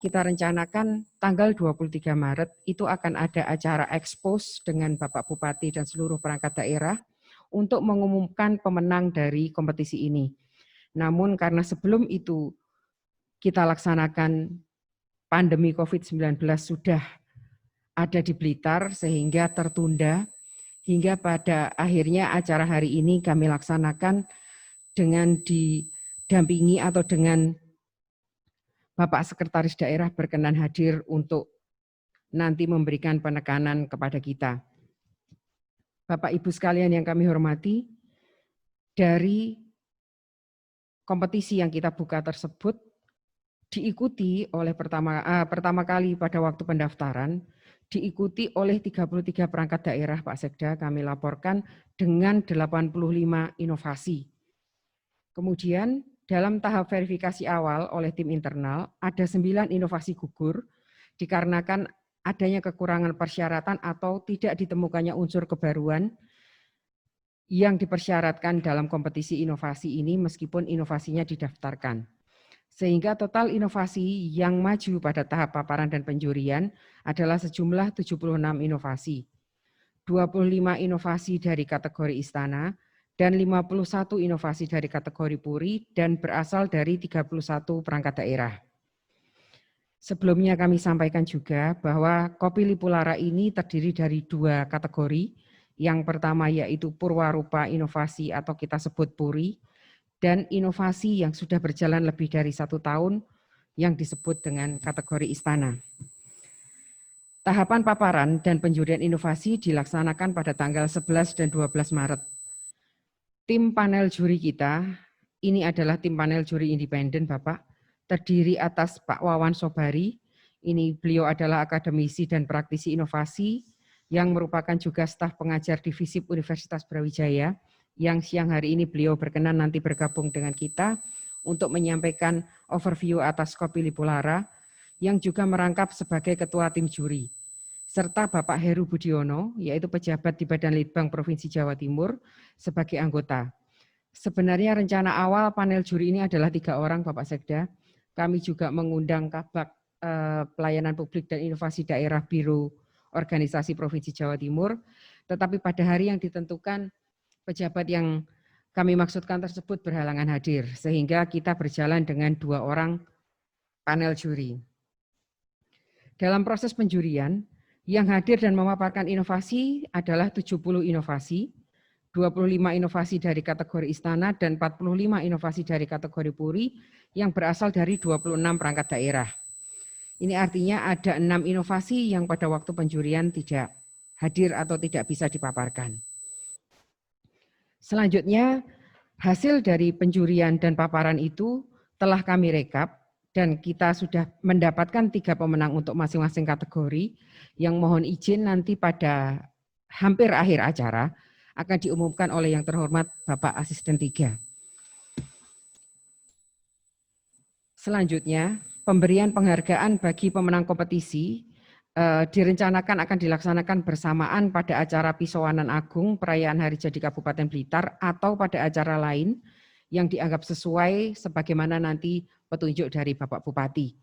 kita rencanakan tanggal 23 Maret itu akan ada acara expose dengan Bapak Bupati dan seluruh perangkat daerah untuk mengumumkan pemenang dari kompetisi ini. Namun karena sebelum itu kita laksanakan pandemi COVID-19 sudah ada di Blitar sehingga tertunda hingga pada akhirnya acara hari ini kami laksanakan dengan didampingi atau dengan Bapak Sekretaris Daerah berkenan hadir untuk nanti memberikan penekanan kepada kita. Bapak Ibu sekalian yang kami hormati, dari kompetisi yang kita buka tersebut diikuti oleh pertama kali pada waktu pendaftaran, diikuti oleh 33 perangkat daerah Pak Sekda, kami laporkan dengan 85 inovasi. Kemudian dalam tahap verifikasi awal oleh tim internal, ada 9 inovasi gugur dikarenakan adanya kekurangan persyaratan atau tidak ditemukannya unsur kebaruan yang dipersyaratkan dalam kompetisi inovasi ini meskipun inovasinya didaftarkan. Sehingga total inovasi yang maju pada tahap paparan dan penjurian adalah sejumlah 76 inovasi. 25 inovasi dari kategori istana, dan 51 inovasi dari kategori puri dan berasal dari 31 perangkat daerah. Sebelumnya kami sampaikan juga bahwa Kopi Lipulara ini terdiri dari 2 kategori. Yang pertama yaitu Purwarupa Inovasi atau kita sebut puri, dan inovasi yang sudah berjalan lebih dari 1 tahun yang disebut dengan kategori istana. Tahapan paparan dan penjurian inovasi dilaksanakan pada tanggal 11 dan 12 Maret. Tim panel juri kita, ini adalah tim panel juri independen Bapak, terdiri atas Pak Wawan Sobari, ini beliau adalah akademisi dan praktisi inovasi, yang merupakan juga staf pengajar di FISIP Universitas Brawijaya, yang siang hari ini beliau berkenan nanti bergabung dengan kita untuk menyampaikan overview atas Kopi Lipulara, yang juga merangkap sebagai ketua tim juri. Serta Bapak Heru Budiono, yaitu pejabat di Badan Litbang Provinsi Jawa Timur, sebagai anggota. Sebenarnya rencana awal panel juri ini adalah 3 orang Bapak Sekda. Kami juga mengundang Kabak Pelayanan Publik dan Inovasi Daerah Biro Organisasi Provinsi Jawa Timur. Tetapi pada hari yang ditentukan pejabat yang kami maksudkan tersebut berhalangan hadir. Sehingga kita berjalan dengan 2 orang panel juri. Dalam proses penjurian, yang hadir dan memaparkan inovasi adalah 70 inovasi, 25 inovasi dari kategori istana, dan 45 inovasi dari kategori puri yang berasal dari 26 perangkat daerah. Ini artinya ada 6 inovasi yang pada waktu penjurian tidak hadir atau tidak bisa dipaparkan. Selanjutnya, hasil dari penjurian dan paparan itu telah kami rekap, dan kita sudah mendapatkan 3 pemenang untuk masing-masing kategori, yang mohon izin nanti pada hampir akhir acara akan diumumkan oleh yang terhormat Bapak Asisten 3. Selanjutnya, pemberian penghargaan bagi pemenang kompetisi direncanakan akan dilaksanakan bersamaan pada acara Pisowanan Agung Perayaan Hari Jadi Kabupaten Blitar atau pada acara lain yang dianggap sesuai sebagaimana nanti petunjuk dari Bapak Bupati.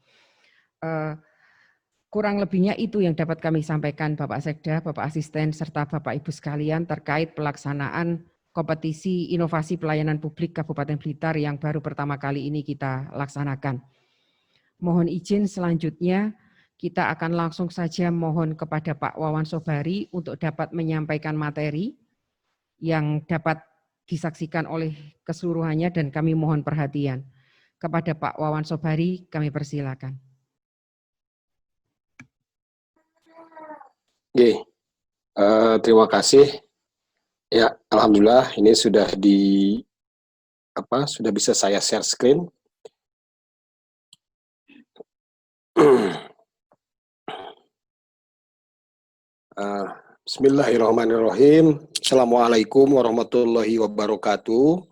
Kurang lebihnya itu yang dapat kami sampaikan Bapak Sekda, Bapak Asisten, serta Bapak Ibu sekalian terkait pelaksanaan kompetisi inovasi pelayanan publik Kabupaten Blitar yang baru pertama kali ini kita laksanakan. Mohon izin selanjutnya kita akan langsung saja mohon kepada Pak Wawan Sobari untuk dapat menyampaikan materi yang dapat disaksikan oleh keseluruhannya dan kami mohon perhatian. Kepada Pak Wawan Sobari kami persilakan. Oke, terima kasih. Ya, alhamdulillah ini sudah sudah bisa saya share screen. Bismillahirrahmanirrahim. Assalamualaikum warahmatullahi wabarakatuh.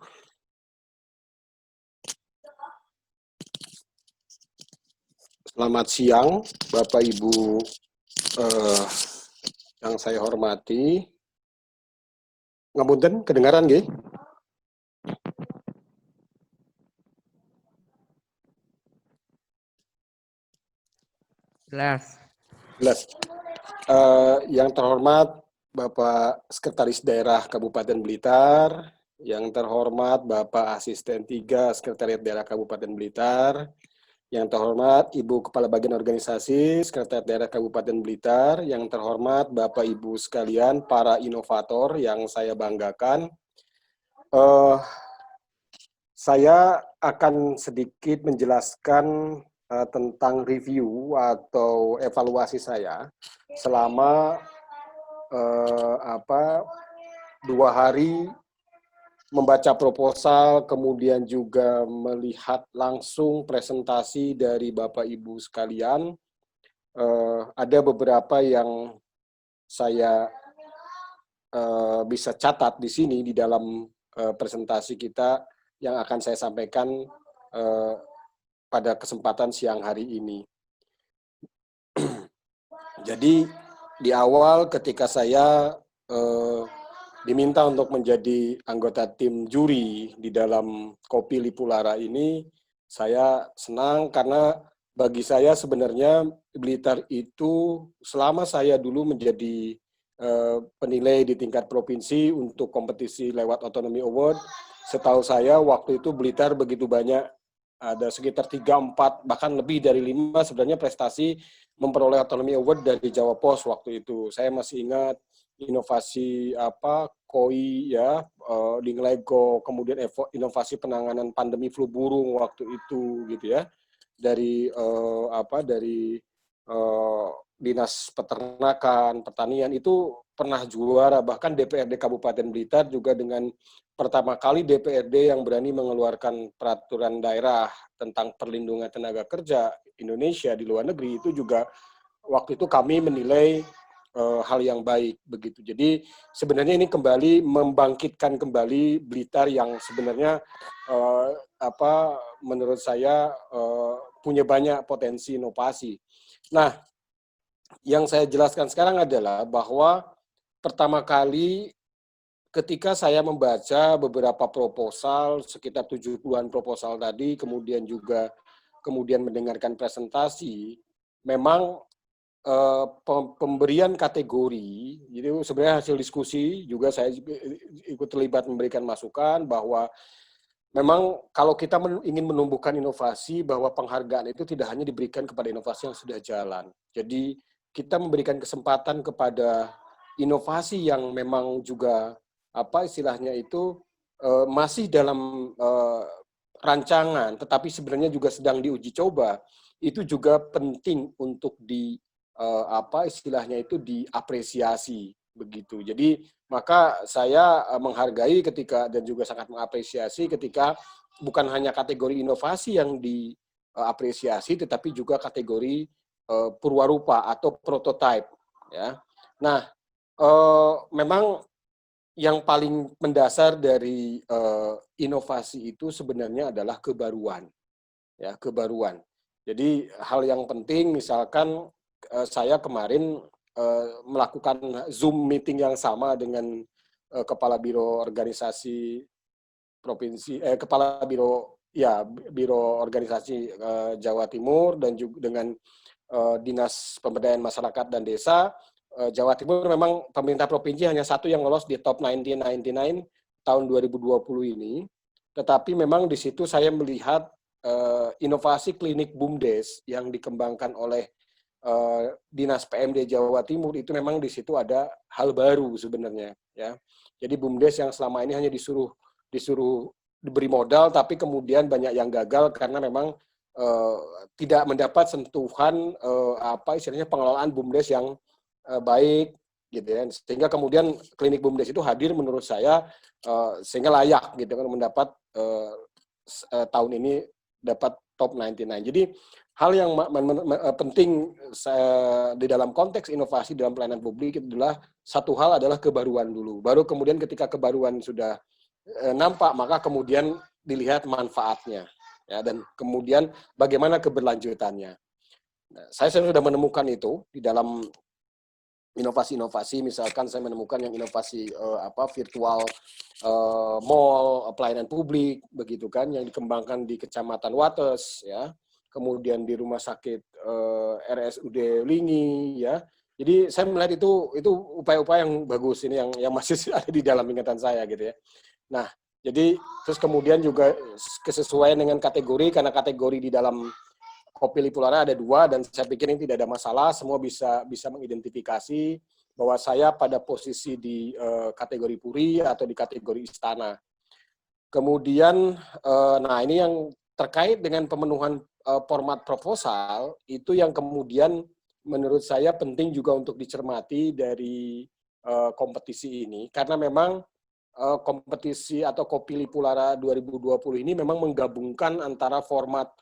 Selamat siang, Bapak Ibu yang saya hormati. Ngapunten, kedengaran nggih? Jelas. Yang terhormat Bapak Sekretaris Daerah Kabupaten Blitar, yang terhormat Bapak Asisten 3 Sekretariat Daerah Kabupaten Blitar, yang terhormat Ibu Kepala Bagian Organisasi Sekretariat Daerah Kabupaten Blitar, yang terhormat Bapak Ibu sekalian, para inovator yang saya banggakan. Saya akan sedikit menjelaskan tentang review atau evaluasi saya selama 2 hari membaca proposal, kemudian juga melihat langsung presentasi dari Bapak Ibu sekalian. Ada beberapa yang saya bisa catat di sini di dalam presentasi kita yang akan saya sampaikan pada kesempatan siang hari ini. Jadi di awal ketika saya diminta untuk menjadi anggota tim juri di dalam Kopi Lipulara ini, saya senang karena bagi saya sebenarnya Blitar itu selama saya dulu menjadi penilai di tingkat provinsi untuk kompetisi lewat Autonomy Award, setahu saya waktu itu Blitar begitu banyak, ada sekitar 3, 4, bahkan lebih dari 5 sebenarnya prestasi memperoleh Autonomy Award dari Jawa Pos waktu itu. Saya masih ingat inovasi KOI ya, Dinglego, kemudian inovasi penanganan pandemi flu burung waktu itu gitu ya, dari Dinas Peternakan, Pertanian itu pernah juara, bahkan DPRD Kabupaten Blitar juga dengan pertama kali DPRD yang berani mengeluarkan peraturan daerah tentang perlindungan tenaga kerja Indonesia di luar negeri, itu juga waktu itu kami menilai hal yang baik begitu. Jadi sebenarnya ini kembali membangkitkan kembali Blitar yang sebenarnya menurut saya punya banyak potensi inovasi. Nah, yang saya jelaskan sekarang adalah bahwa pertama kali ketika saya membaca beberapa proposal, sekitar 70-an proposal tadi, kemudian mendengarkan presentasi, memang pemberian kategori, jadi sebenarnya hasil diskusi juga saya ikut terlibat memberikan masukan bahwa memang kalau kita ingin menumbuhkan inovasi, bahwa penghargaan itu tidak hanya diberikan kepada inovasi yang sudah jalan. Jadi kita memberikan kesempatan kepada inovasi yang memang juga istilahnya itu masih dalam rancangan, tetapi sebenarnya juga sedang diuji coba. Itu juga penting untuk istilahnya itu diapresiasi begitu. Jadi maka saya menghargai ketika dan juga sangat mengapresiasi ketika bukan hanya kategori inovasi yang diapresiasi, tetapi juga kategori purwarupa atau prototype ya. Nah, memang yang paling mendasar dari inovasi itu sebenarnya adalah kebaruan ya, kebaruan. Jadi hal yang penting misalkan saya kemarin melakukan Zoom meeting yang sama dengan Kepala Biro Organisasi Provinsi, Kepala Biro Organisasi Jawa Timur dan juga dengan Dinas Pemberdayaan Masyarakat dan Desa. Jawa Timur memang pemerintah provinsi hanya satu yang lolos di top 1999 tahun 2020 ini, tetapi memang di situ saya melihat inovasi klinik BUMDes yang dikembangkan oleh Dinas PMD Jawa Timur itu memang di situ ada hal baru sebenarnya ya. Jadi BUMDes yang selama ini hanya disuruh diberi modal, tapi kemudian banyak yang gagal karena memang tidak mendapat sentuhan istilahnya pengelolaan BUMDes yang baik gitu ya, sehingga kemudian klinik BUMDes itu hadir menurut saya sehingga layak gitu kan mendapat tahun ini dapat top 99. Jadi hal yang penting di dalam konteks inovasi dalam pelayanan publik adalah satu hal adalah kebaruan dulu. Baru kemudian ketika kebaruan sudah nampak, maka kemudian dilihat manfaatnya ya, dan kemudian bagaimana keberlanjutannya. Nah, saya sudah menemukan itu di dalam inovasi-inovasi, misalkan saya menemukan yang inovasi virtual mall, pelayanan publik begitu kan, yang dikembangkan di Kecamatan Wates ya. kemudian di rumah sakit RSUD Lingi, ya. Jadi saya melihat itu upaya-upaya yang bagus ini yang masih ada di dalam ingatan saya gitu ya. Nah, jadi terus kemudian juga kesesuaian dengan kategori, karena kategori di dalam Kopi Lipulara ada 2 dan saya pikir ini tidak ada masalah, semua bisa mengidentifikasi bahwa saya pada posisi di kategori Puri atau di kategori Istana. Kemudian, nah ini yang terkait dengan pemenuhan format proposal, itu yang kemudian menurut saya penting juga untuk dicermati dari kompetisi ini, karena memang kompetisi atau Kopi Lipulara 2020 ini memang menggabungkan antara format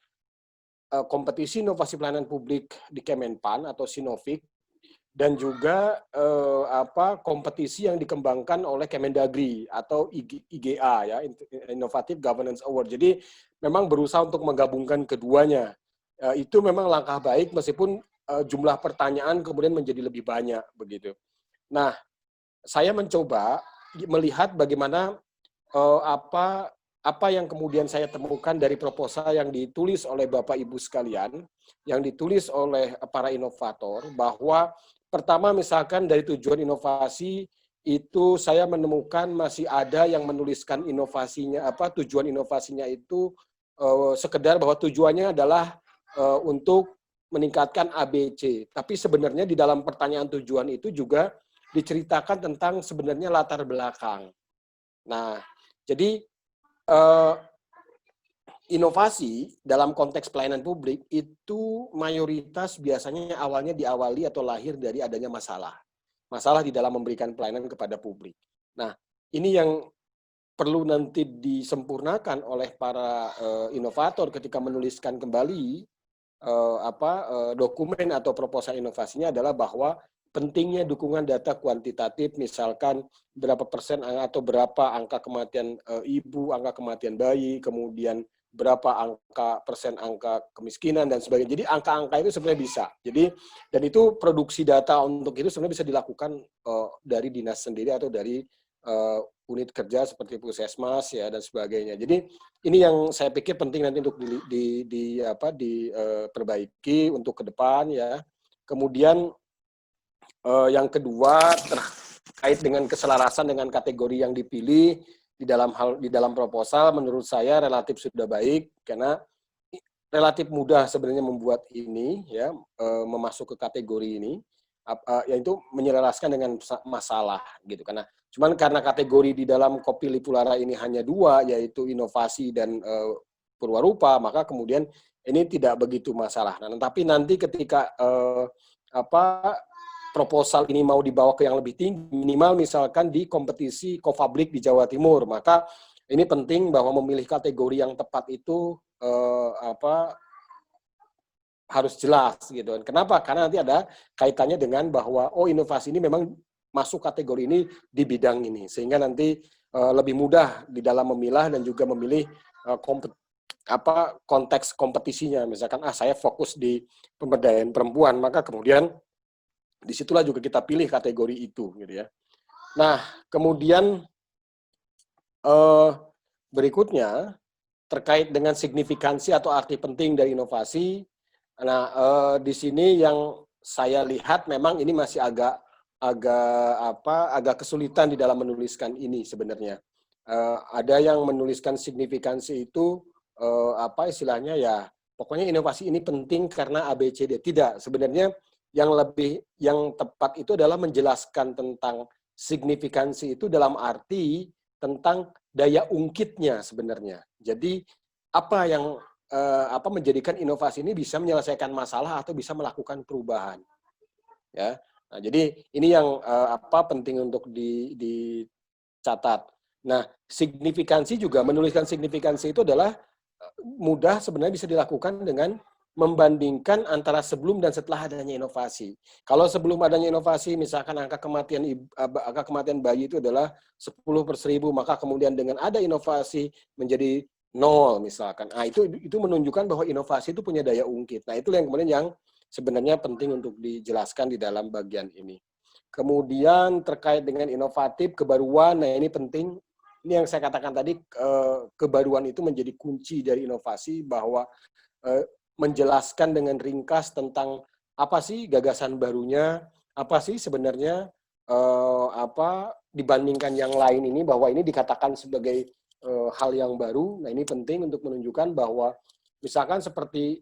kompetisi inovasi pelayanan publik di Kemenpan atau Sinovik, dan juga kompetisi yang dikembangkan oleh Kemendagri atau IGA ya, Innovative Governance Award. Jadi memang berusaha untuk menggabungkan keduanya. Itu memang langkah baik meskipun jumlah pertanyaan kemudian menjadi lebih banyak begitu. Nah, saya mencoba melihat bagaimana apa yang kemudian saya temukan dari proposal yang ditulis oleh Bapak Ibu sekalian, yang ditulis oleh para inovator, bahwa pertama misalkan dari tujuan inovasi itu saya menemukan masih ada yang menuliskan inovasinya, tujuan inovasinya itu sekedar bahwa tujuannya adalah untuk meningkatkan ABC. Tapi sebenarnya di dalam pertanyaan tujuan itu juga diceritakan tentang sebenarnya latar belakang. Nah, jadi inovasi dalam konteks pelayanan publik itu mayoritas biasanya awalnya diawali atau lahir dari adanya masalah. Masalah di dalam memberikan pelayanan kepada publik. Nah, ini yang perlu nanti disempurnakan oleh para inovator ketika menuliskan kembali dokumen atau proposal inovasinya adalah bahwa pentingnya dukungan data kuantitatif, misalkan berapa persen atau berapa angka kematian ibu, angka kematian bayi, kemudian berapa persen angka kemiskinan dan sebagainya. Jadi angka-angka itu sebenarnya bisa. Jadi dan itu produksi data untuk itu sebenarnya bisa dilakukan dari dinas sendiri atau dari unit kerja seperti puskesmas ya dan sebagainya. Jadi ini yang saya pikir penting nanti untuk diperbaiki untuk ke depan ya. Kemudian yang kedua terkait dengan keselarasan dengan kategori yang dipilih di dalam proposal, menurut saya relatif sudah baik karena relatif mudah sebenarnya membuat ini ya memasuk ke kategori ini yaitu menyelaraskan dengan masalah gitu karena kategori di dalam Kopi Lipulara ini hanya 2 yaitu inovasi dan Purwarupa, maka kemudian ini tidak begitu masalah. Nah, tapi nanti ketika proposal ini mau dibawa ke yang lebih tinggi, minimal misalkan di kompetisi Kofabrik di Jawa Timur, maka ini penting bahwa memilih kategori yang tepat itu harus jelas gitu. Kenapa? Karena nanti ada kaitannya dengan bahwa inovasi ini memang masuk kategori ini di bidang ini, sehingga nanti lebih mudah di dalam memilah dan juga memilih konteks kompetisinya. Misalkan saya fokus di pemberdayaan perempuan, maka kemudian disitulah juga kita pilih kategori itu gitu ya. Nah, kemudian berikutnya terkait dengan signifikansi atau arti penting dari inovasi. Nah, di sini yang saya lihat memang ini masih agak kesulitan di dalam menuliskan ini sebenarnya. Ada yang menuliskan signifikansi itu istilahnya ya pokoknya inovasi ini penting karena ABCD. Tidak, sebenarnya yang tepat itu adalah menjelaskan tentang signifikansi itu dalam arti tentang daya ungkitnya sebenarnya. Jadi apa yang menjadikan inovasi ini bisa menyelesaikan masalah atau bisa melakukan perubahan. Ya. Nah, jadi ini yang penting untuk dicatat. Nah, signifikansi juga, menuliskan signifikansi itu adalah mudah sebenarnya bisa dilakukan dengan membandingkan antara sebelum dan setelah adanya inovasi. Kalau sebelum adanya inovasi, misalkan angka kematian bayi itu adalah 10/1000, maka kemudian dengan ada inovasi menjadi 0 misalkan. Nah, itu menunjukkan bahwa inovasi itu punya daya ungkit. Nah, itu yang kemudian yang sebenarnya penting untuk dijelaskan di dalam bagian ini. Kemudian terkait dengan inovatif, kebaruan, nah ini penting. Ini yang saya katakan tadi, kebaruan itu menjadi kunci dari inovasi, bahwa menjelaskan dengan ringkas tentang apa sih gagasan barunya, apa sih sebenarnya apa dibandingkan yang lain ini, bahwa ini dikatakan sebagai hal yang baru. Nah, ini penting untuk menunjukkan bahwa misalkan seperti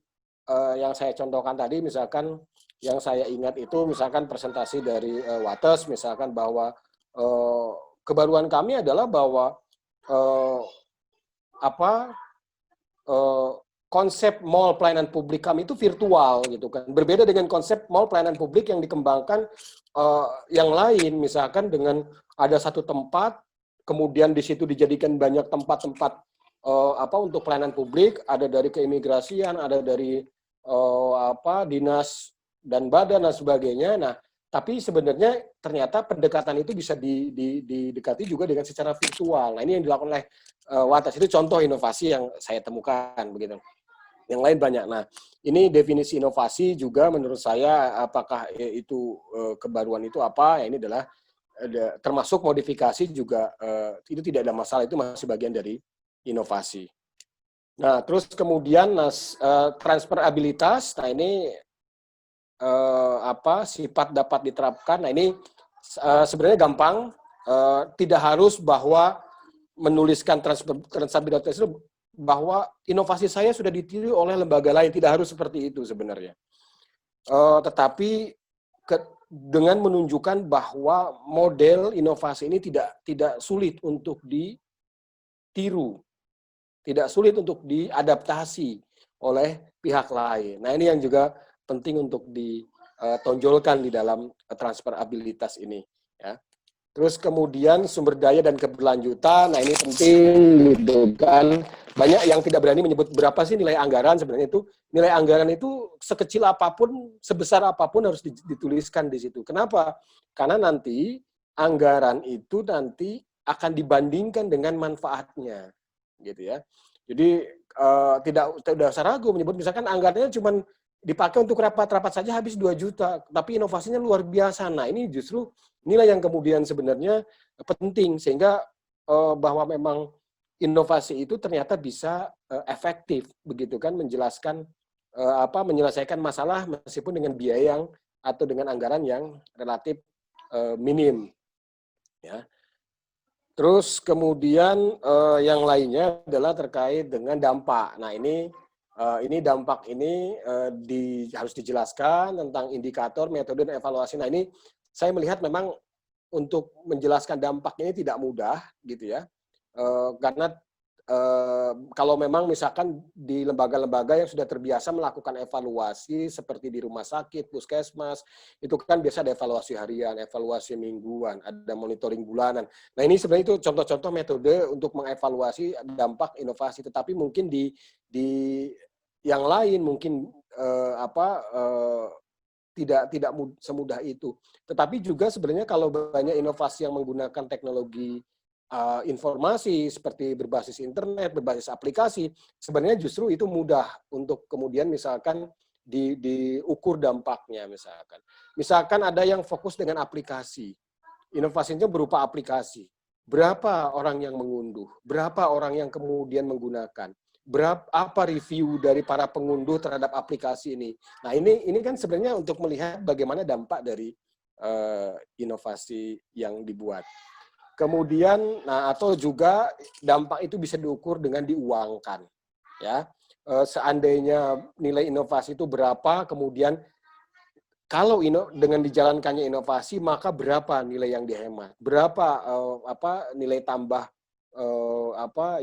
yang saya contohkan tadi, misalkan yang saya ingat itu misalkan presentasi dari Wates, misalkan bahwa kebaruan kami adalah bahwa apa konsep mall pelayanan publik kami itu virtual gitu kan. Berbeda dengan konsep mall pelayanan publik yang dikembangkan yang lain, misalkan dengan ada satu tempat, kemudian di situ dijadikan banyak tempat-tempat apa untuk pelayanan publik, ada dari keimigrasian, ada dari apa dinas dan badan dan sebagainya. Nah, tapi sebenarnya ternyata pendekatan itu bisa didekati juga dengan secara virtual. Nah, ini yang dilakukan oleh Wates. Itu contoh inovasi yang saya temukan begitu. Yang lain banyak. Nah, ini definisi inovasi juga menurut saya, apakah itu kebaruan itu apa? Ya, ini adalah termasuk modifikasi juga, itu tidak ada masalah, itu masih bagian dari inovasi. Nah, terus kemudian transferabilitas. Nah, ini apa sifat dapat diterapkan. Nah, ini sebenarnya gampang, tidak harus bahwa menuliskan transferabilitas itu bahwa inovasi saya sudah ditiru oleh lembaga lain, tidak harus seperti itu sebenarnya. Tetapi dengan menunjukkan bahwa model inovasi ini tidak sulit untuk ditiru, tidak sulit untuk diadaptasi oleh pihak lain. Nah, ini yang juga penting untuk ditonjolkan di dalam transferabilitas ini, ya. Terus kemudian sumber daya dan keberlanjutan, nah ini penting gitu kan. Banyak yang tidak berani menyebut berapa sih nilai anggaran, sebenarnya itu nilai anggaran itu sekecil apapun, sebesar apapun harus dituliskan di situ. Kenapa? Karena nanti anggaran itu nanti akan dibandingkan dengan manfaatnya, gitu ya. Jadi tidak usah ragu menyebut misalkan anggarannya cuma dipakai untuk rapat-rapat saja habis 2 juta, tapi inovasinya luar biasa. Nah, ini justru nilai yang kemudian sebenarnya penting, sehingga bahwa memang inovasi itu ternyata bisa efektif, begitu kan, menjelaskan apa menyelesaikan masalah meskipun dengan biaya yang atau dengan anggaran yang relatif minim, ya. Terus kemudian yang lainnya adalah terkait dengan dampak. Nah, ini dampak ini harus dijelaskan tentang indikator, metode, dan evaluasi. Nah, ini saya melihat memang untuk menjelaskan dampak ini tidak mudah, gitu ya. Karena kalau memang misalkan di lembaga-lembaga yang sudah terbiasa melakukan evaluasi seperti di rumah sakit, puskesmas, itu kan biasa ada evaluasi harian, evaluasi mingguan, ada monitoring bulanan. Nah, ini sebenarnya itu contoh-contoh metode untuk mengevaluasi dampak inovasi. Tetapi mungkin di yang lain mungkin tidak semudah itu. Tetapi juga sebenarnya kalau banyak inovasi yang menggunakan teknologi informasi seperti berbasis internet, berbasis aplikasi, sebenarnya justru itu mudah untuk kemudian misalkan diukur dampaknya misalkan. Misalkan ada yang fokus dengan aplikasi, inovasinya berupa aplikasi. Berapa orang yang mengunduh, berapa orang yang kemudian menggunakan, apa review dari para pengunduh terhadap aplikasi ini. Nah, ini kan sebenarnya untuk melihat bagaimana dampak dari inovasi yang dibuat. Kemudian, nah atau juga dampak itu bisa diukur dengan diuangkan, ya. Seandainya nilai inovasi itu berapa, kemudian kalau dengan dijalankannya inovasi, maka berapa nilai yang dihemat, berapa nilai tambah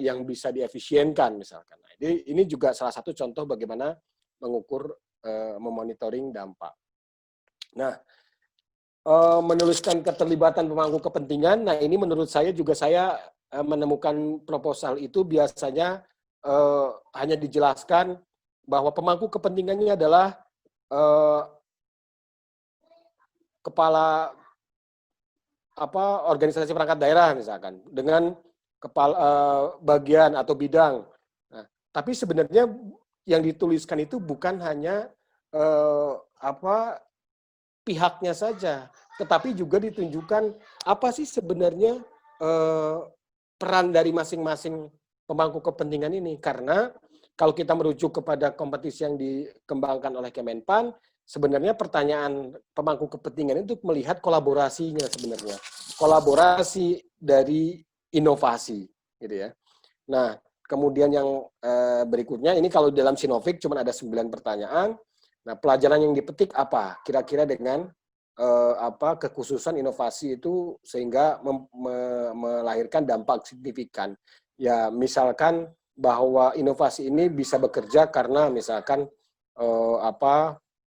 yang bisa diefisienkan misalkan. Nah, jadi ini juga salah satu contoh bagaimana mengukur, memonitoring dampak. Nah, menuliskan keterlibatan pemangku kepentingan. Nah, ini menurut saya juga saya menemukan proposal itu biasanya hanya dijelaskan bahwa pemangku kepentingannya adalah kepala organisasi perangkat daerah misalkan dengan kepala bagian atau bidang. Nah, tapi sebenarnya yang dituliskan itu bukan hanya pihaknya saja, tetapi juga ditunjukkan apa sih sebenarnya peran dari masing-masing pemangku kepentingan ini. Karena kalau kita merujuk kepada kompetisi yang dikembangkan oleh Kemenpan, sebenarnya pertanyaan pemangku kepentingan itu melihat kolaborasinya sebenarnya. Kolaborasi dari inovasi, gitu ya. Nah, kemudian yang berikutnya, ini kalau dalam Sinovic cuma ada 9 pertanyaan. Nah, pelajaran yang dipetik apa? Kira-kira dengan kekhususan inovasi itu sehingga melahirkan dampak signifikan. Ya, misalkan bahwa inovasi ini bisa bekerja karena misalkan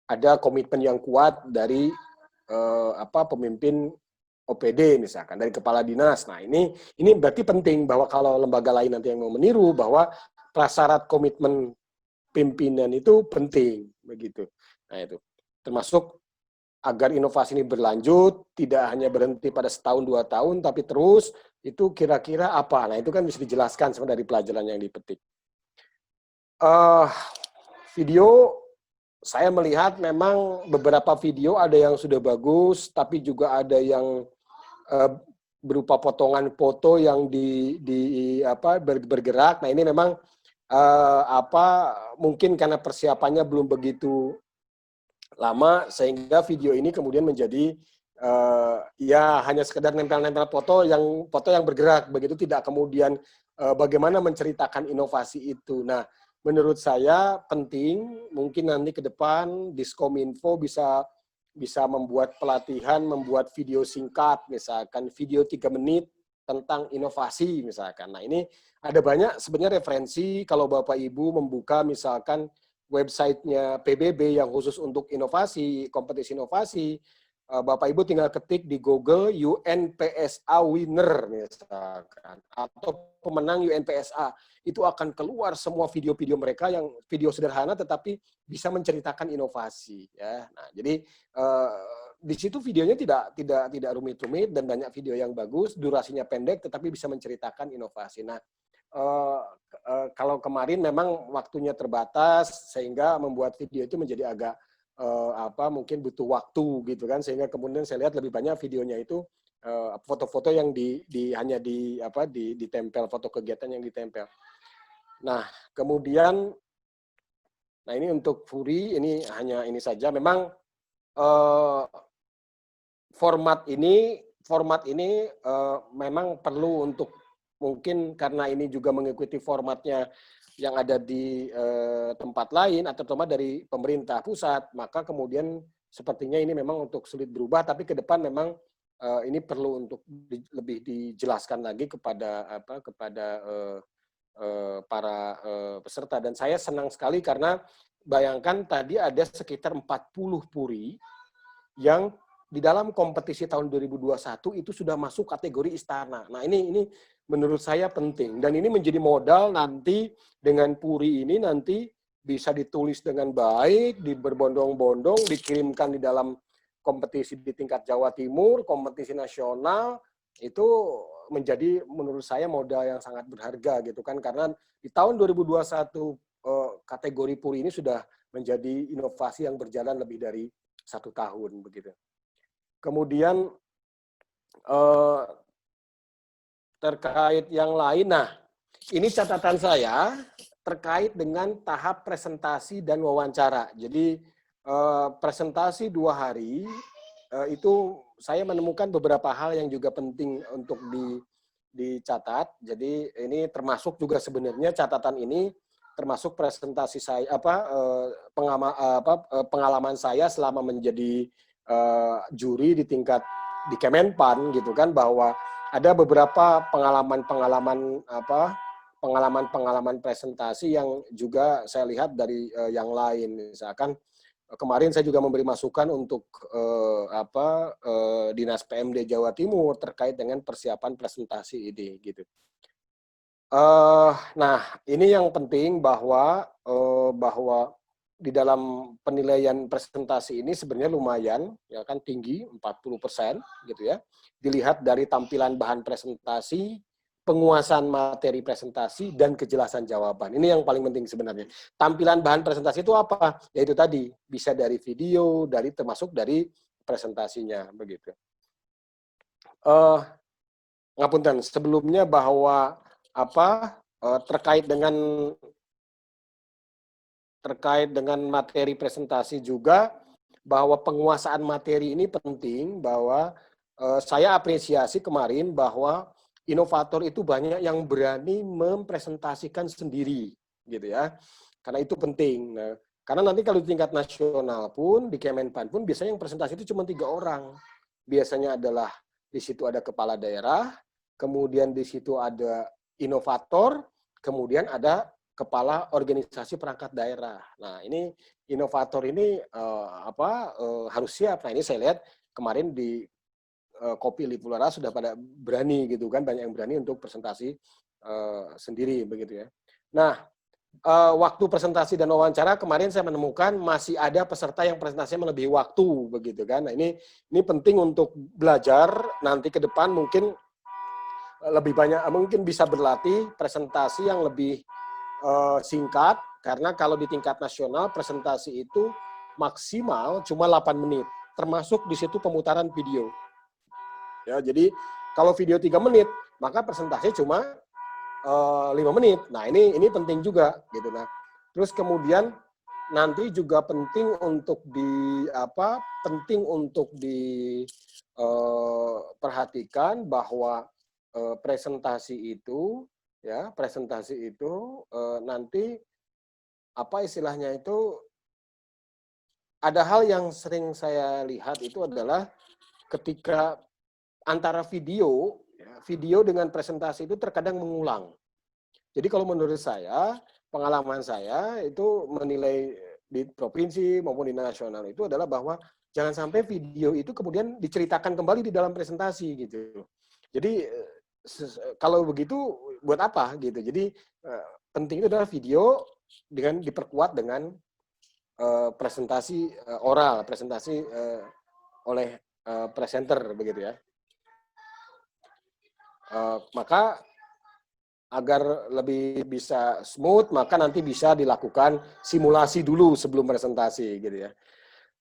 ada komitmen yang kuat dari pemimpin OPD misalkan, dari kepala dinas. Nah, ini berarti penting bahwa kalau lembaga lain nanti yang mau meniru bahwa prasyarat komitmen pimpinan itu penting begitu. Nah, itu termasuk agar inovasi ini berlanjut, tidak hanya berhenti pada setahun 2 tahun, tapi terus itu kira-kira apa? Nah, itu kan bisa dijelaskan sebenarnya dari pelajaran yang dipetik. Video, saya melihat memang beberapa video ada yang sudah bagus, tapi juga ada yang berupa potongan foto yang bergerak. Nah, ini memang mungkin karena persiapannya belum begitu lama sehingga video ini kemudian menjadi ya hanya sekedar nempel-nempel foto yang bergerak, begitu tidak kemudian bagaimana menceritakan inovasi itu. Nah, menurut saya penting mungkin nanti ke depan Diskominfo bisa membuat pelatihan, membuat video singkat, misalkan video 3 menit tentang inovasi misalkan. Nah, ini ada banyak sebenarnya referensi kalau Bapak Ibu membuka misalkan websitenya PBB yang khusus untuk inovasi, kompetisi inovasi, Bapak Ibu tinggal ketik di Google UNPSA winner misalkan, atau pemenang UNPSA, itu akan keluar semua video-video mereka yang video sederhana tetapi bisa menceritakan inovasi. Ya, nah jadi di situ videonya tidak rumit-rumit dan banyak video yang bagus, durasinya pendek tetapi bisa menceritakan inovasi. Nah, kalau kemarin memang waktunya terbatas sehingga membuat video itu menjadi agak mungkin butuh waktu gitu kan, sehingga kemudian saya lihat lebih banyak videonya itu foto-foto yang hanya ditempel, foto kegiatan yang ditempel. Nah, kemudian nah ini untuk Furi ini hanya ini saja, memang format ini memang perlu untuk mungkin karena ini juga mengikuti formatnya yang ada di tempat lain atau terutama dari pemerintah pusat, maka kemudian sepertinya ini memang untuk sulit berubah, tapi ke depan memang ini perlu untuk lebih dijelaskan lagi kepada para peserta. Dan saya senang sekali karena bayangkan tadi ada sekitar 40 puri yang di dalam kompetisi tahun 2021 itu sudah masuk kategori istana. Nah, ini menurut saya penting dan ini menjadi modal nanti dengan puri ini nanti bisa ditulis dengan baik, berbondong-bondong, dikirimkan di dalam kompetisi di tingkat Jawa Timur, kompetisi nasional, itu menjadi menurut saya modal yang sangat berharga gitu kan, karena di tahun 2021 kategori puri ini sudah menjadi inovasi yang berjalan lebih dari 1 tahun begitu. Kemudian terkait yang lain, nah ini catatan saya terkait dengan tahap presentasi dan wawancara. Jadi presentasi 2 hari itu saya menemukan beberapa hal yang juga penting untuk dicatat. Jadi ini termasuk juga sebenarnya catatan ini termasuk presentasi saya pengalaman saya selama menjadi juri di tingkat di Kemenpan gitu kan, bahwa ada beberapa pengalaman presentasi yang juga saya lihat dari yang lain. Misalkan kemarin saya juga memberi masukan untuk Dinas PMD Jawa Timur terkait dengan persiapan presentasi ini gitu. Nah, ini yang penting bahwa di dalam penilaian presentasi ini sebenarnya lumayan, ya kan, tinggi 40% gitu ya. Dilihat dari tampilan bahan presentasi, penguasaan materi presentasi, dan kejelasan jawaban. Ini yang paling penting sebenarnya. Tampilan bahan presentasi itu apa? Yaitu tadi, bisa dari video, termasuk dari presentasinya begitu. Ngapunten, sebelumnya bahwa terkait dengan terkait dengan materi presentasi juga, bahwa penguasaan materi ini penting, bahwa saya apresiasi kemarin bahwa inovator itu banyak yang berani mempresentasikan sendiri, gitu ya. Karena itu penting. Nah, karena nanti kalau di tingkat nasional pun, di Kemenpan pun, biasanya yang presentasi itu cuma 3 orang. Biasanya adalah di situ ada kepala daerah, kemudian di situ ada inovator, kemudian ada kepala organisasi perangkat daerah. Nah, ini inovator ini harus siap. Nah, ini saya lihat kemarin di Kopi Lipulara sudah pada berani gitu kan, banyak yang berani untuk presentasi sendiri begitu ya. Nah, waktu presentasi dan wawancara kemarin saya menemukan masih ada peserta yang presentasinya melebihi waktu begitu kan. Nah, ini penting untuk belajar nanti ke depan, mungkin lebih banyak, mungkin bisa berlatih presentasi yang lebih singkat, karena kalau di tingkat nasional presentasi itu maksimal cuma 8 menit, termasuk di situ pemutaran video. Ya, jadi kalau video 3 menit, maka presentasi cuma 5 menit. Nah, ini penting juga gitu. Nah, terus kemudian nanti juga penting untuk perhatikan bahwa presentasi itu nanti apa istilahnya itu, ada hal yang sering saya lihat itu adalah ketika antara video dengan presentasi itu terkadang mengulang. Jadi kalau menurut saya, pengalaman saya itu menilai di provinsi maupun di nasional itu adalah bahwa jangan sampai video itu kemudian diceritakan kembali di dalam presentasi gitu. Jadi kalau begitu buat apa gitu. Jadi penting itu adalah video dengan diperkuat dengan presentasi oral, presentasi oleh presenter begitu ya. Maka agar lebih bisa smooth, maka nanti bisa dilakukan simulasi dulu sebelum presentasi gitu ya.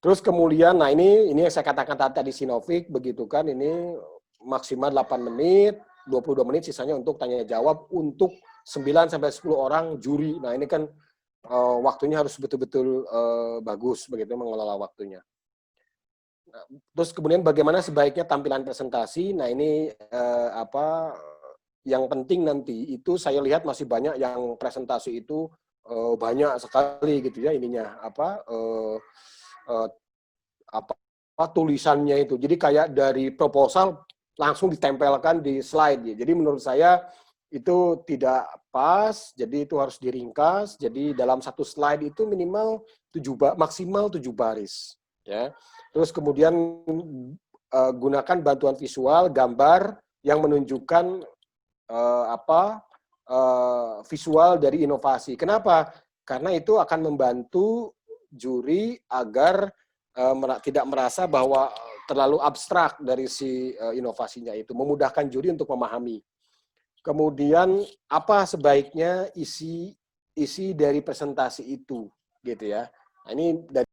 Terus kemudian, nah ini yang saya katakan tadi Sinovik begitu kan, ini maksimal 8 menit, 22 menit sisanya untuk tanya jawab untuk 9 sampai 10 orang juri. Nah, ini kan waktunya harus betul-betul bagus begitu mengelola waktunya. Nah, terus kemudian bagaimana sebaiknya tampilan presentasi? Nah, ini yang penting nanti itu saya lihat masih banyak yang presentasi itu banyak sekali gitu ya ininya tulisannya itu. Jadi kayak dari proposal langsung ditempelkan di slide ya. Jadi menurut saya itu tidak pas, jadi itu harus diringkas. Jadi dalam satu slide itu minimal maksimal 7 baris ya. Terus kemudian gunakan bantuan visual, gambar yang menunjukkan visual dari inovasi. Kenapa? Karena itu akan membantu juri agar tidak merasa bahwa terlalu abstrak dari si inovasinya itu, memudahkan juri untuk memahami. Kemudian apa sebaiknya isi dari presentasi itu, gitu ya. Nah, ini dari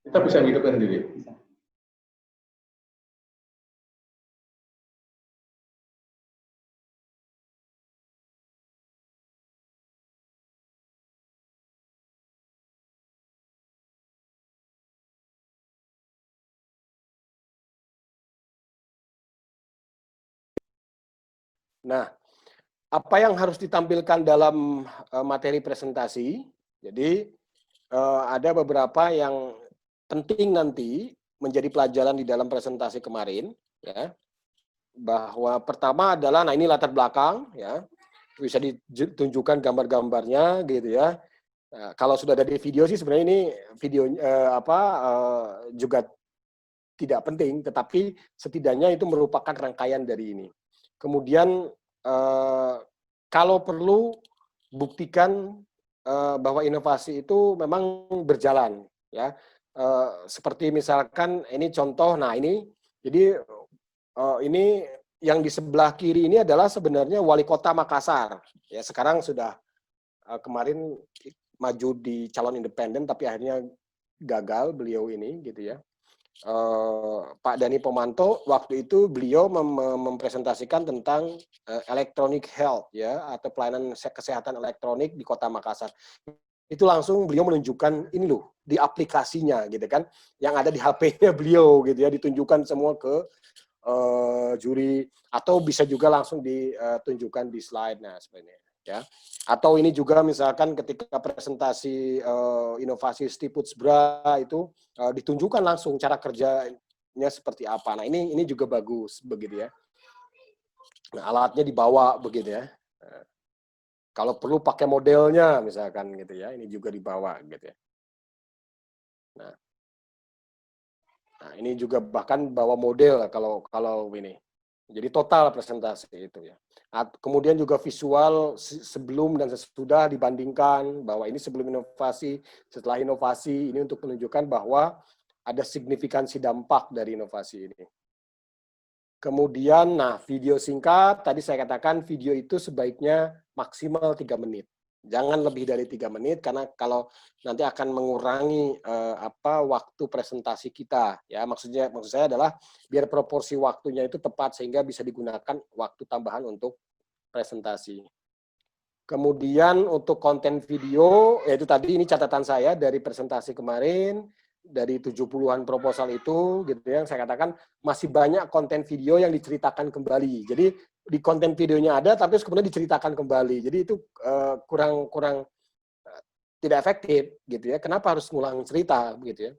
Kita bisa hidupkan diri. Nah, apa yang harus ditampilkan dalam materi presentasi? Jadi ada beberapa yang penting nanti menjadi pelajaran di dalam presentasi kemarin, ya. Bahwa pertama adalah, nah ini latar belakang, ya, bisa ditunjukkan gambar-gambarnya, gitu ya. Nah, kalau sudah ada di video sih sebenarnya ini video juga tidak penting, tetapi setidaknya itu merupakan rangkaian dari ini. Kemudian kalau perlu buktikan bahwa inovasi itu memang berjalan, ya. Seperti misalkan ini contoh, nah ini, jadi ini yang di sebelah kiri ini adalah sebenarnya wali kota Makassar, ya sekarang sudah kemarin maju di calon independen tapi akhirnya gagal beliau ini gitu ya. Pak Dani Pomanto waktu itu beliau mempresentasikan tentang electronic health ya atau pelayanan kesehatan elektronik di Kota Makassar. Itu langsung beliau menunjukkan ini loh di aplikasinya gitu kan, yang ada di HP-nya beliau gitu ya, ditunjukkan semua ke juri atau bisa juga langsung ditunjukkan di slide. Nah sebenarnya ya, atau ini juga misalkan ketika presentasi inovasi Stiputs Bra itu ditunjukkan langsung cara kerjanya seperti apa. Nah ini juga bagus begitu ya. Nah, alatnya dibawa begitu ya. Kalau perlu pakai modelnya misalkan gitu ya, ini juga dibawa gitu ya. Nah ini juga bahkan bawa model kalau ini. Jadi total presentasi itu ya. Kemudian juga visual sebelum dan sesudah dibandingkan bahwa ini sebelum inovasi, setelah inovasi, ini untuk menunjukkan bahwa ada signifikansi dampak dari inovasi ini. Kemudian, nah video singkat, tadi saya katakan video itu sebaiknya maksimal 3 menit. Jangan lebih dari 3 menit, karena kalau nanti akan mengurangi waktu presentasi kita. Ya, maksud saya adalah biar proporsi waktunya itu tepat sehingga bisa digunakan waktu tambahan untuk presentasi. Kemudian untuk konten video, yaitu tadi ini catatan saya dari presentasi kemarin, dari 70-an proposal itu, gitu ya, yang saya katakan masih banyak konten video yang diceritakan kembali. Jadi di konten videonya ada, tapi kemudian diceritakan kembali. Jadi itu kurang tidak efektif, gitu ya. Kenapa harus ngulang cerita, gitu ya?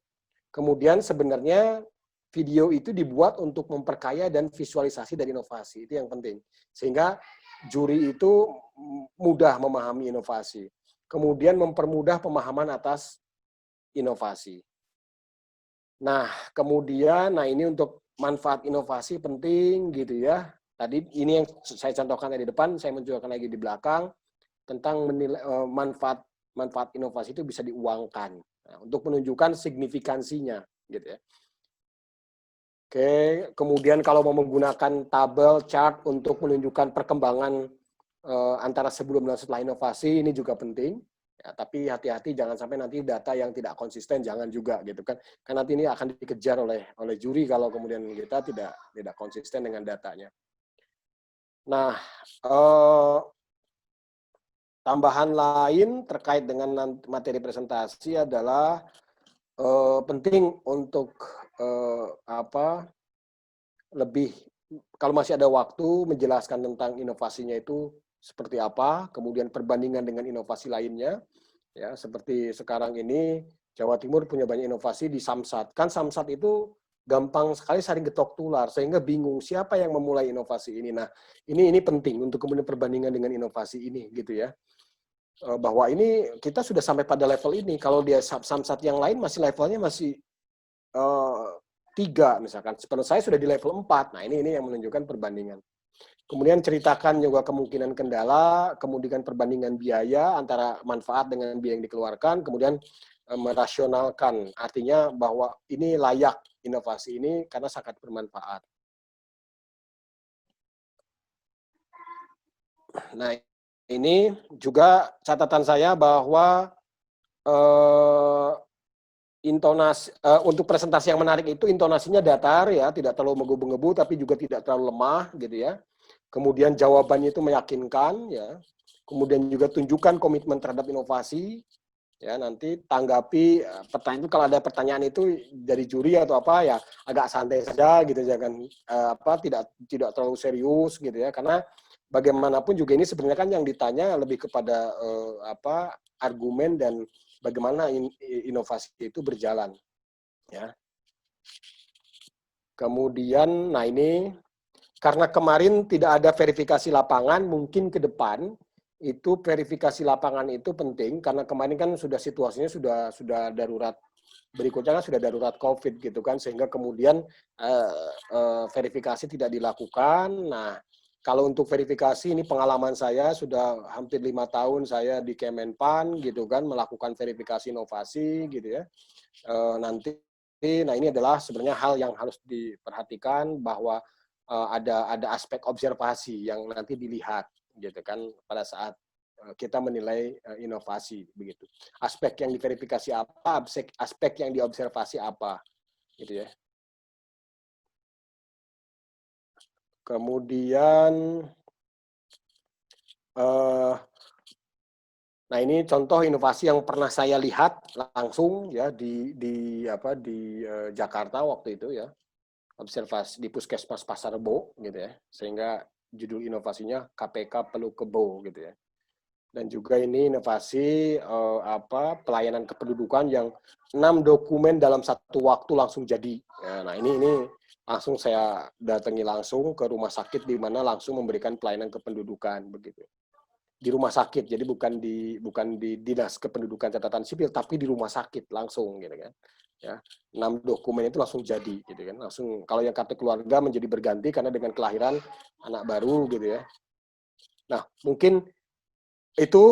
Kemudian sebenarnya video itu dibuat untuk memperkaya dan visualisasi dan inovasi, itu yang penting. Sehingga juri itu mudah memahami inovasi. Kemudian mempermudah pemahaman atas inovasi. Nah, kemudian, ini untuk manfaat inovasi penting gitu ya. Tadi ini yang saya contohkan di depan, saya menunjukkan lagi di belakang tentang menilai manfaat inovasi itu bisa diuangkan. Nah, untuk menunjukkan signifikansinya gitu ya. Oke, kemudian kalau mau menggunakan tabel chart untuk menunjukkan perkembangan antara sebelum dan setelah inovasi, ini juga penting. Ya, tapi hati-hati jangan sampai nanti data yang tidak konsisten, jangan juga gitu kan. Karena nanti ini akan dikejar oleh juri kalau kemudian kita tidak konsisten dengan datanya. Nah, tambahan lain terkait dengan materi presentasi adalah penting untuk lebih, kalau masih ada waktu, menjelaskan tentang inovasinya itu seperti apa, kemudian perbandingan dengan inovasi lainnya, ya seperti sekarang ini Jawa Timur punya banyak inovasi di Samsat. Kan Samsat itu gampang sekali saling getok tular, sehingga bingung siapa yang memulai inovasi ini. Nah, ini penting untuk kemudian perbandingan dengan inovasi ini, gitu ya. Bahwa ini kita sudah sampai pada level ini. Kalau dia Samsat yang lain masih levelnya masih 3 misalkan. Menurut saya sudah di level 4. Nah, ini yang menunjukkan perbandingan. Kemudian ceritakan juga kemungkinan kendala, kemudian perbandingan biaya antara manfaat dengan biaya yang dikeluarkan, kemudian merasionalkan. Artinya bahwa ini layak inovasi ini karena sangat bermanfaat. Nah, ini juga catatan saya bahwa intonasi untuk presentasi yang menarik itu intonasinya datar ya, tidak terlalu menggebu-gebu tapi juga tidak terlalu lemah gitu ya. Kemudian jawabannya itu meyakinkan ya. Kemudian juga tunjukkan komitmen terhadap inovasi ya, nanti tanggapi pertanyaan itu, kalau ada pertanyaan itu dari juri atau apa ya agak santai saja gitu, jangan tidak terlalu serius gitu ya, karena bagaimanapun juga ini sebenarnya kan yang ditanya lebih kepada argumen dan bagaimana inovasi itu berjalan ya. Kemudian nah ini karena kemarin tidak ada verifikasi lapangan, mungkin ke depan itu verifikasi lapangan itu penting karena kemarin kan sudah situasinya sudah darurat, berikutnya kan sudah darurat COVID gitu kan, sehingga kemudian verifikasi tidak dilakukan. Nah, kalau untuk verifikasi ini pengalaman saya sudah hampir 5 tahun saya di Kemenpan gitu kan, melakukan verifikasi inovasi gitu ya. Nah ini adalah sebenarnya hal yang harus diperhatikan bahwa ada aspek observasi yang nanti dilihat gitu kan pada saat kita menilai inovasi begitu. Aspek yang diverifikasi apa, aspek yang diobservasi apa gitu ya. Kemudian nah ini contoh inovasi yang pernah saya lihat langsung ya di Jakarta waktu itu ya. Observasi di Puskesmas Pasar Rebo gitu ya, sehingga judul inovasinya KPK Perlu Kebo gitu ya. Dan juga ini inovasi pelayanan kependudukan yang 6 dokumen dalam satu waktu langsung jadi. Ya, nah ini langsung saya datangi langsung ke rumah sakit di mana langsung memberikan pelayanan kependudukan begitu. Di rumah sakit, jadi bukan di dinas kependudukan catatan sipil, tapi di rumah sakit langsung gitu kan. Ya, 6 dokumen itu langsung jadi gitu kan, langsung kalau yang kartu keluarga menjadi berganti karena dengan kelahiran anak baru gitu ya. Nah mungkin itu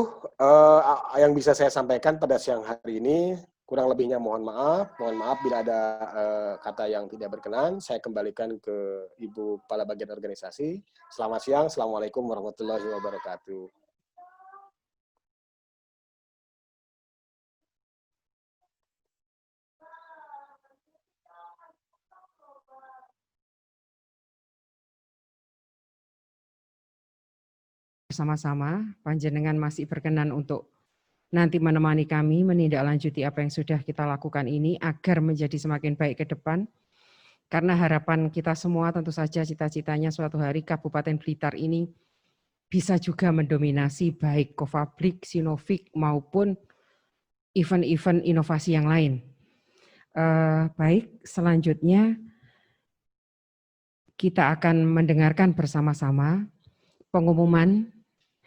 yang bisa saya sampaikan pada siang hari ini. Kurang lebihnya mohon maaf bila ada kata yang tidak berkenan. Saya kembalikan ke Ibu Kepala Bagian Organisasi. Selamat siang, Assalamualaikum warahmatullahi wabarakatuh. Bersama-sama, panjenengan masih berkenan untuk nanti menemani kami menindaklanjuti apa yang sudah kita lakukan ini agar menjadi semakin baik ke depan. Karena harapan kita semua tentu saja cita-citanya suatu hari Kabupaten Blitar ini bisa juga mendominasi baik Cofabrik, Sinovic maupun event-event inovasi yang lain. Baik, selanjutnya kita akan mendengarkan bersama-sama pengumuman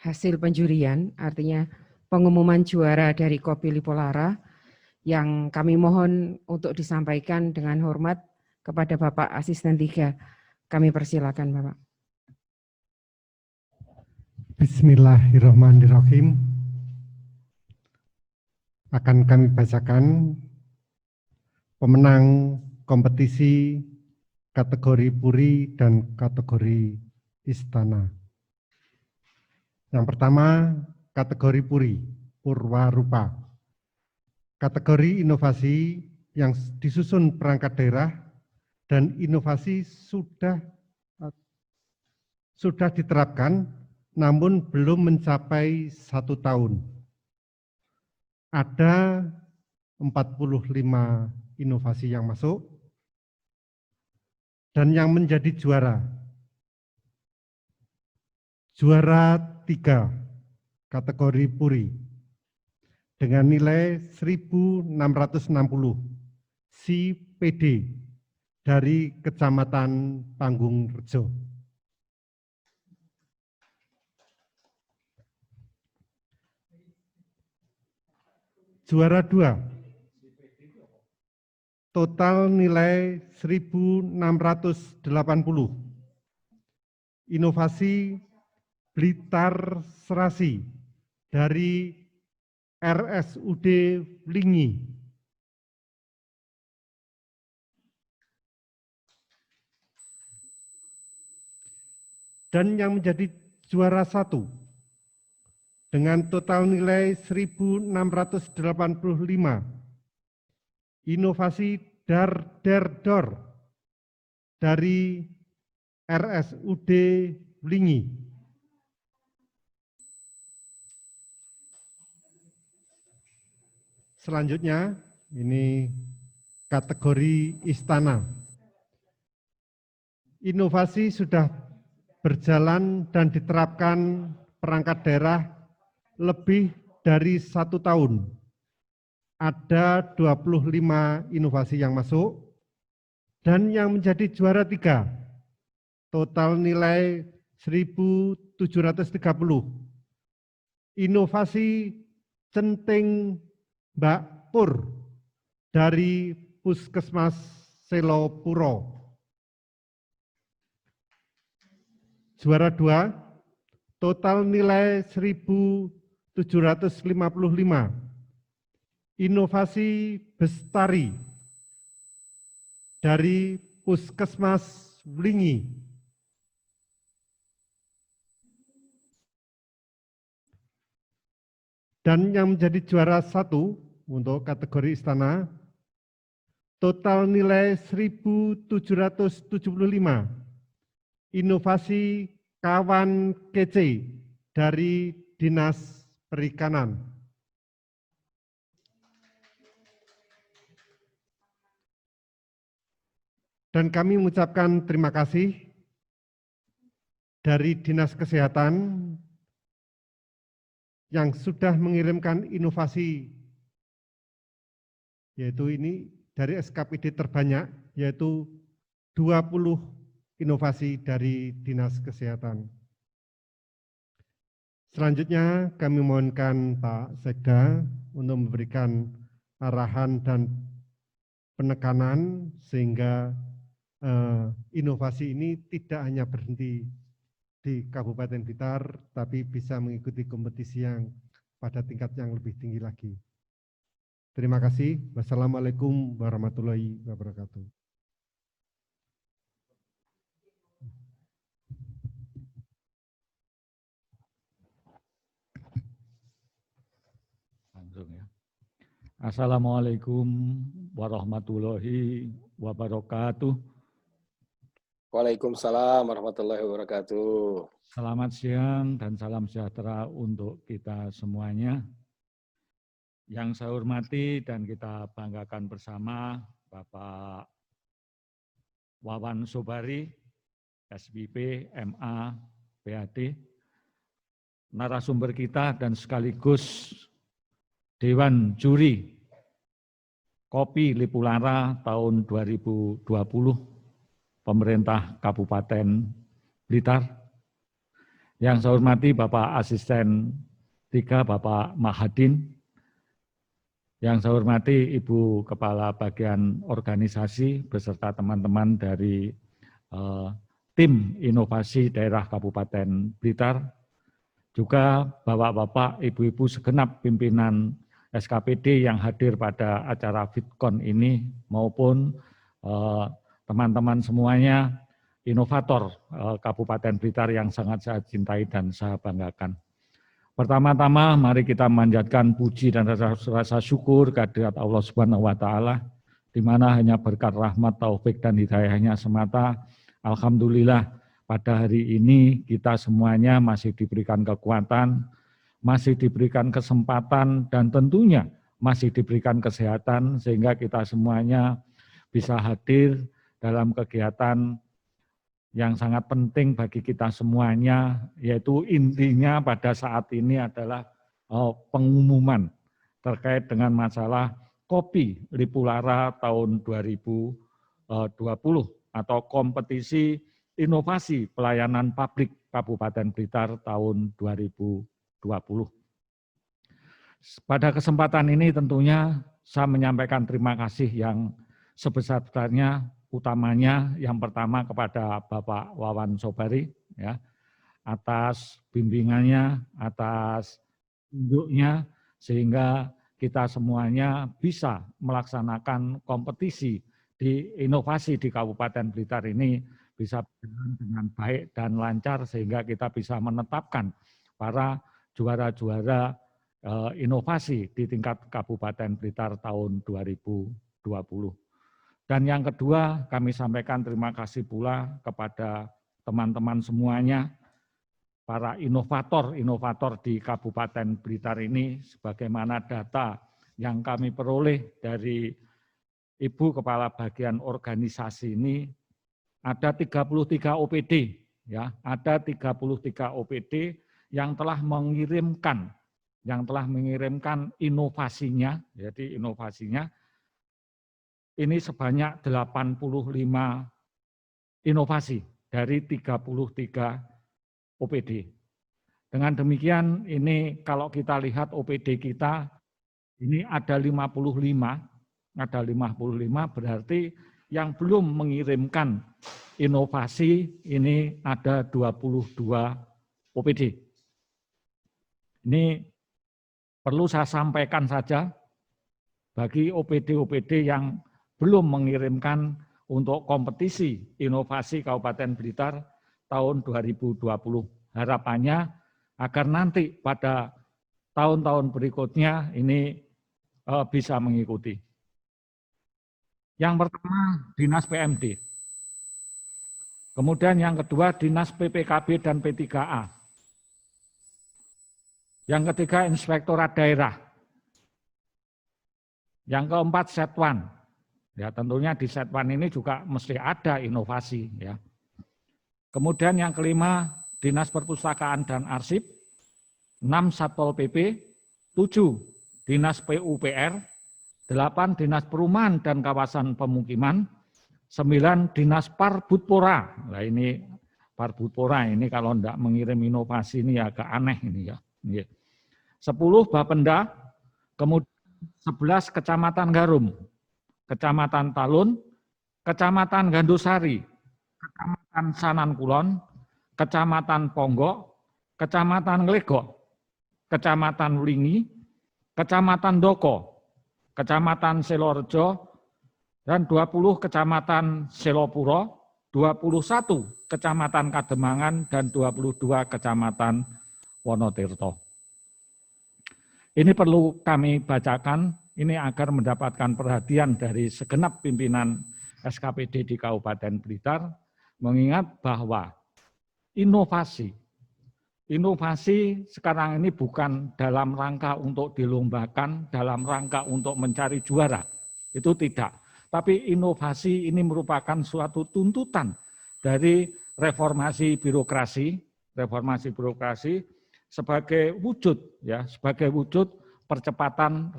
hasil penjurian, artinya pengumuman juara dari Kopi Lipolara yang kami mohon untuk disampaikan dengan hormat kepada Bapak Asisten 3. Kami persilakan Bapak. Bismillahirrahmanirrahim. Akan kami bacakan pemenang kompetisi kategori Puri dan kategori Istana. Yang pertama, kategori Puri, Purwarupa. Kategori inovasi yang disusun perangkat daerah dan inovasi sudah diterapkan namun belum mencapai 1 tahun. Ada 45 inovasi yang masuk dan yang menjadi juara. Juara 3 kategori Puri dengan nilai 1.660 si PD dari Kecamatan Panggung Rejo. Juara 2, total nilai 1.680, inovasi Blitar Serasi dari RSUD Wlingi. Dan yang menjadi juara 1 dengan total nilai 1.685, inovasi Dar-Der-Dor dari RSUD Wlingi. Selanjutnya, ini kategori Istana. Inovasi sudah berjalan dan diterapkan perangkat daerah lebih dari 1 tahun. Ada 25 inovasi yang masuk dan yang menjadi juara 3. Total nilai 1.730 inovasi Centing Mbak Pur dari Puskesmas Selopuro. Juara 2, total nilai 1.755. Inovasi Bestari dari Puskesmas Wlingi. Dan yang menjadi juara 1 untuk kategori istana, total nilai 1.775. Inovasi Kawan Kece dari Dinas Perikanan. Dan kami mengucapkan terima kasih dari Dinas Kesehatan yang sudah mengirimkan inovasi, yaitu ini dari SKPD terbanyak, yaitu 20 inovasi dari Dinas Kesehatan. Selanjutnya kami mohonkan Pak Sekda untuk memberikan arahan dan penekanan sehingga inovasi ini tidak hanya berhenti di Kabupaten Blitar, tapi bisa mengikuti kompetisi yang pada tingkat yang lebih tinggi lagi. Terima kasih. Wassalamualaikum warahmatullahi wabarakatuh. Assalamualaikum warahmatullahi wabarakatuh. Waalaikumsalam warahmatullahi wabarakatuh. Selamat siang dan salam sejahtera untuk kita semuanya. Yang saya hormati dan kita banggakan bersama Bapak Wawan Sobari, SBP, MA, PhD, narasumber kita dan sekaligus Dewan Juri Kopi Lipulara tahun 2020, Pemerintah Kabupaten Blitar. Yang saya hormati Bapak Asisten 3, Bapak Mahadin. Yang saya hormati Ibu Kepala Bagian Organisasi beserta teman-teman dari tim inovasi daerah Kabupaten Blitar. Juga Bapak-Bapak, Ibu-Ibu segenap pimpinan SKPD yang hadir pada acara FitCon ini maupun teman-teman semuanya, inovator Kabupaten Blitar yang sangat saya cintai dan saya banggakan. Pertama-tama mari kita memanjatkan puji dan rasa syukur kehadirat Allah Subhanahu wa taala, di mana hanya berkat rahmat, taufik dan hidayahnya semata. Alhamdulillah pada hari ini kita semuanya masih diberikan kekuatan, masih diberikan kesempatan dan tentunya masih diberikan kesehatan sehingga kita semuanya bisa hadir dalam kegiatan yang sangat penting bagi kita semuanya, yaitu intinya pada saat ini adalah pengumuman terkait dengan masalah Kopi Lipulara tahun 2020 atau kompetisi inovasi pelayanan publik Kabupaten Blitar tahun 2020. Pada kesempatan ini tentunya saya menyampaikan terima kasih yang sebesar-besarnya, utamanya yang pertama kepada Bapak Wawan Sobari ya, atas bimbingannya, atas tunjuknya sehingga kita semuanya bisa melaksanakan kompetisi di inovasi di Kabupaten Blitar ini bisa berjalan dengan baik dan lancar sehingga kita bisa menetapkan para juara-juara inovasi di tingkat Kabupaten Blitar tahun 2020. Dan yang kedua, kami sampaikan terima kasih pula kepada teman-teman semuanya, para inovator-inovator di Kabupaten Blitar ini, sebagaimana data yang kami peroleh dari Ibu Kepala Bagian Organisasi ini, ada 33 OPD, ya, ada 33 OPD yang telah mengirimkan inovasinya, jadi inovasinya ini sebanyak 85 inovasi dari 33 OPD. Dengan demikian ini kalau kita lihat OPD kita ini ada 55, berarti yang belum mengirimkan inovasi ini ada 22 OPD. Ini perlu saya sampaikan saja bagi OPD-OPD yang belum mengirimkan untuk kompetisi inovasi Kabupaten Blitar tahun 2020. Harapannya agar nanti pada tahun-tahun berikutnya ini bisa mengikuti. Yang pertama, Dinas PMD. Kemudian yang kedua, Dinas PPKB dan P3A. Yang ketiga, Inspektorat Daerah. Yang keempat, Setwan. Ya, tentunya di Setwan ini juga mesti ada inovasi. Ya. Kemudian yang kelima, Dinas Perpustakaan dan Arsip. 6, Satpol PP. 7, Dinas PUPR. 8, Dinas Perumahan dan Kawasan Pemukiman. 9, Dinas Parbudpora. Nah ini Parbudpora ini kalau tidak mengirim inovasi ini agak aneh ini ya. 10, Bapenda. Kemudian 11, Kecamatan Garum. Kecamatan Talun, Kecamatan Gandusari, Kecamatan Sanan Kulon, Kecamatan Ponggok, Kecamatan Nglegok, Kecamatan Wlingi, Kecamatan Doko, Kecamatan Selorejo, dan 20 Kecamatan Selopuro, 21 Kecamatan Kademangan, dan 22 Kecamatan Wonotirto. Ini perlu kami bacakan, ini agar mendapatkan perhatian dari segenap pimpinan SKPD di Kabupaten Blitar, mengingat bahwa inovasi sekarang ini bukan dalam rangka untuk dilombakan, dalam rangka untuk mencari juara, itu tidak. Tapi inovasi ini merupakan suatu tuntutan dari reformasi birokrasi sebagai wujud percepatan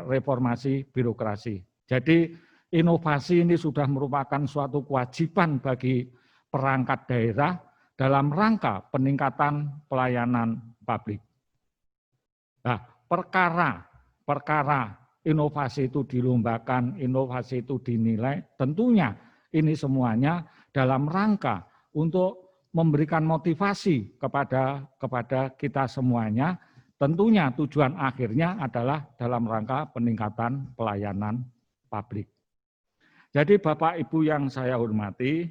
reformasi birokrasi. Jadi inovasi ini sudah merupakan suatu kewajiban bagi perangkat daerah dalam rangka peningkatan pelayanan publik. Nah, perkara inovasi itu dilombakan, inovasi itu dinilai, tentunya ini semuanya dalam rangka untuk memberikan motivasi kepada kita semuanya. Tentunya tujuan akhirnya adalah dalam rangka peningkatan pelayanan publik. Jadi Bapak Ibu yang saya hormati,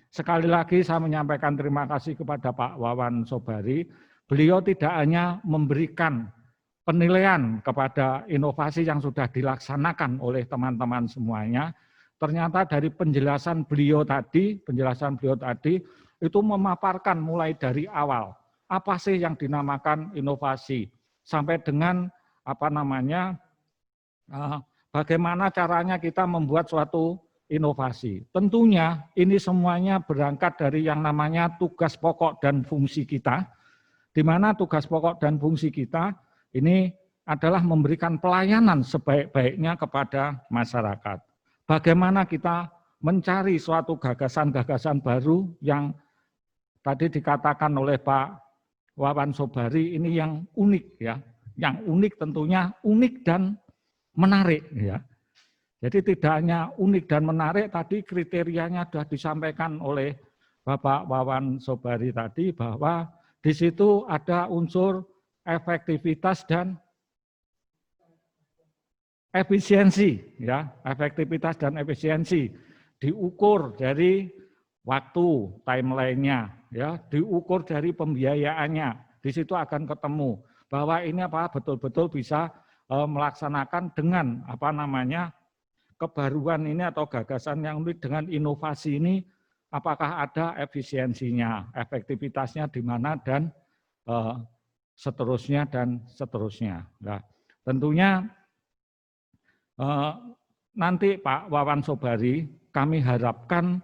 sekali lagi saya menyampaikan terima kasih kepada Pak Wawan Sobari. Beliau tidak hanya memberikan penilaian kepada inovasi yang sudah dilaksanakan oleh teman-teman semuanya, ternyata dari penjelasan beliau tadi itu memaparkan mulai dari awal. Apa sih yang dinamakan inovasi? Sampai dengan bagaimana caranya kita membuat suatu inovasi. Tentunya ini semuanya berangkat dari yang namanya tugas pokok dan fungsi kita, di mana tugas pokok dan fungsi kita ini adalah memberikan pelayanan sebaik-baiknya kepada masyarakat. Bagaimana kita mencari suatu gagasan-gagasan baru yang tadi dikatakan oleh Pak Wawan Sobari ini yang unik ya, yang unik tentunya unik dan menarik ya. Jadi tidak hanya unik dan menarik, tadi kriterianya sudah disampaikan oleh Bapak Wawan Sobari tadi bahwa di situ ada unsur efektivitas dan efisiensi ya, efektivitas dan efisiensi diukur dari waktu timeline-nya ya, diukur dari pembiayaannya. Di situ akan ketemu bahwa ini betul-betul bisa melaksanakan dengan kebaruan ini atau gagasan yang unik dengan inovasi ini, apakah ada efisiensinya, efektivitasnya di mana dan seterusnya dan seterusnya. Nah, tentunya nanti Pak Wawan Sobari kami harapkan